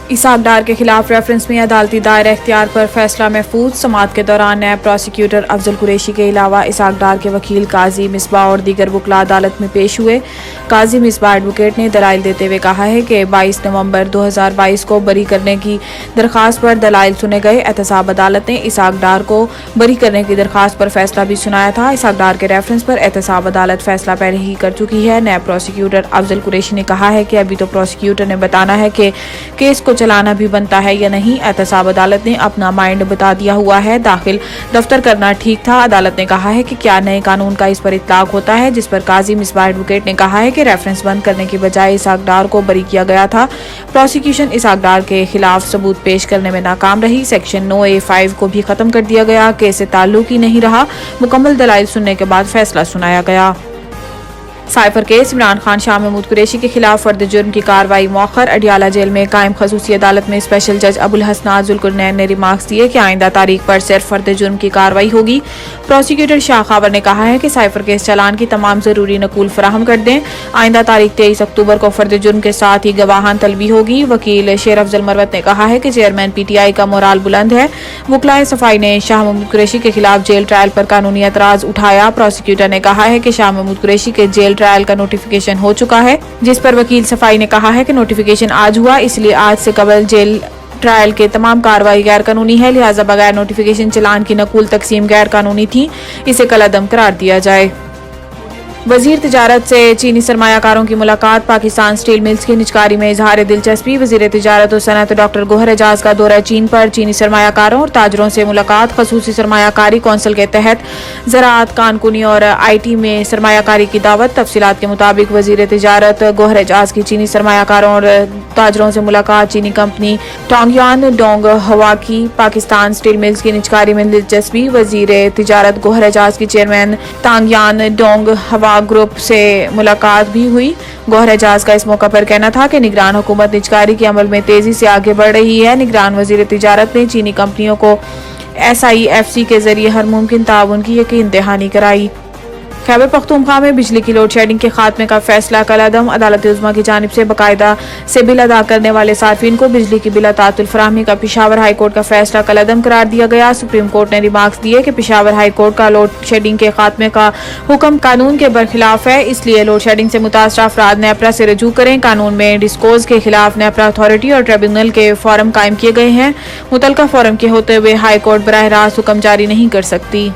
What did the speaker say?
اسحاق ڈار کے خلاف ریفرنس میں عدالتی دائرہ اختیار پر فیصلہ محفوظ۔ سماعت کے دوران نیب پروسیکیوٹر افضل قریشی کے علاوہ اسحاق ڈار کے وکیل قاضی مصباح اور دیگر وکلاء عدالت میں پیش ہوئے۔ قاضی مصباح ایڈوکیٹ نے دلائل دیتے ہوئے کہا ہے کہ 22 نومبر 2022 کو بری کرنے کی درخواست پر دلائل سنے گئے۔ احتساب عدالت نے اسحاق ڈار کو بری کرنے کی درخواست پر فیصلہ بھی سنایا تھا۔ اسحاق ڈار کے ریفرنس پر احتساب عدالت فیصلہ پہلے ہی کر چکی ہے۔ نیب پروسیکیوٹر افضل قریشی نے کہا ہے کہ ابھی تو پروسیکیوٹر نے بتانا ہے کہ کیس کو چلانا بھی بنتا ہے یا نہیں۔ احتساب عدالت نے اپنا مائنڈ بتا دیا ہوا ہے، داخل دفتر کرنا ٹھیک تھا۔ عدالت نے کہا ہے کہ کیا نئے قانون کا اس پر اطلاق ہوتا ہے، جس پر قاضی مصباح ایڈوکیٹ نے کہا ہے کہ ریفرنس بند کرنے کی بجائے اسحاق ڈار کو بری کیا گیا تھا۔ پروسیکیوشن اسحاق ڈار کے خلاف ثبوت پیش کرنے میں ناکام رہی۔ سیکشن 9A5 کو بھی ختم کر دیا گیا، کیس سے تعلق ہی نہیں رہا۔ مکمل دلائل سننے کے بعد فیصلہ سنایا گیا۔ سائفر کیس عمران خان شاہ محمود قریشی کے خلاف فرد جرم کی کارروائی مؤخر۔ اڈیالہ جیل میں قائم خصوصی عدالت میں اسپیشل جج ابوالحسنات ذوالقرنین نے ریمارکس دیے کہ آئندہ تاریخ پر صرف فرد جرم کی کارروائی ہوگی۔ پروسیکیوٹر شاہ خاور نے کہا ہے کہ سائفر کیس چالان کی تمام ضروری نقول فراہم کر دیں۔ آئندہ تاریخ 23 اکتوبر کو فرد جرم کے ساتھ ہی گواہان طلبی ہوگی۔ وکیل شیر افضل مروت نے کہا ہے کہ چیئرمین PTI کا مورال بلند ہے۔ وکلاء صفائی نے شاہ محمود قریشی کے خلاف جیل ٹرائل پر قانونی اعتراض اٹھایا۔ پروسیکیوٹر نے کہا ہے کہ شاہ محمود قریشی کے جیل ٹرائل کا نوٹیفیکیشن ہو چکا ہے، جس پر وکیل صفائی نے کہا ہے کہ نوٹیفیکیشن آج ہوا، اس لیے آج سے قبل جیل ٹرائل کے تمام کارروائی غیر قانونی ہے، لہٰذا بغیر نوٹیفیکیشن چلان کی نقول تقسیم غیر قانونی تھی، اسے کالعدم قرار دیا جائے۔ وزیر تجارت سے چینی سرمایہ کاروں کی ملاقات۔ پاکستان سٹیل ملز کی نجکاری میں اظہار دلچسپی۔ وزیر تجارت و صنعت ڈاکٹر گوہر اعجاز کا دورہ چین پر۔ چینی سرمایہ کاروں اور تاجروں سے ملاقات۔ خصوصی سرمایہ کاری کونسل کے تحت زراعت، کانکنی اور IT میں سرمایہ کاری کی دعوت۔ تفصیلات کے مطابق وزیر تجارت گوہر اعجاز کی چینی سرمایہ کاروں اور تاجروں سے ملاقات۔ چینی کمپنی ٹانگیان ڈونگ ہوا کی پاکستان سٹیل ملز کی نجکاری میں دلچسپی۔ وزیر تجارت گوہر اعجاز کی چیئرمین تانگیان ڈونگ ہوا گروپ سے ملاقات بھی ہوئی۔ گوہر اعجاز کا اس موقع پر کہنا تھا کہ نگران حکومت نجکاری کے عمل میں تیزی سے آگے بڑھ رہی ہے۔ نگران وزیر تجارت نے چینی کمپنیوں کو SIFC کے ذریعے ہر ممکن تعاون کی یقین دہانی کرائی۔ خیبر پختونخوا میں بجلی کی لوڈ شیڈنگ کے خاتمے کا فیصلہ کالعدم۔ عدالت عظمیٰ کی جانب سے باقاعدہ سے بل ادا کرنے والے صارفین کو بجلی کی بلا تعطل فراہمی کا پشاور ہائی کورٹ کا فیصلہ کالعدم قرار دیا گیا۔ سپریم کورٹ نے ریمارکس دیے کہ پشاور ہائی کورٹ کا لوڈ شیڈنگ کے خاتمے کا حکم قانون کے برخلاف ہے، اس لیے لوڈ شیڈنگ سے متاثرہ افراد نیپرا سے رجوع کریں۔ قانون میں ڈسکوز کے خلاف نیپرا اتھارٹی اور ٹریبیونل کے فورم قائم کیے گئے ہیں۔ متعلقہ فورم کے ہوتے ہوئے ہائی کورٹ براہ راست حکم جاری نہیں کر سکتی۔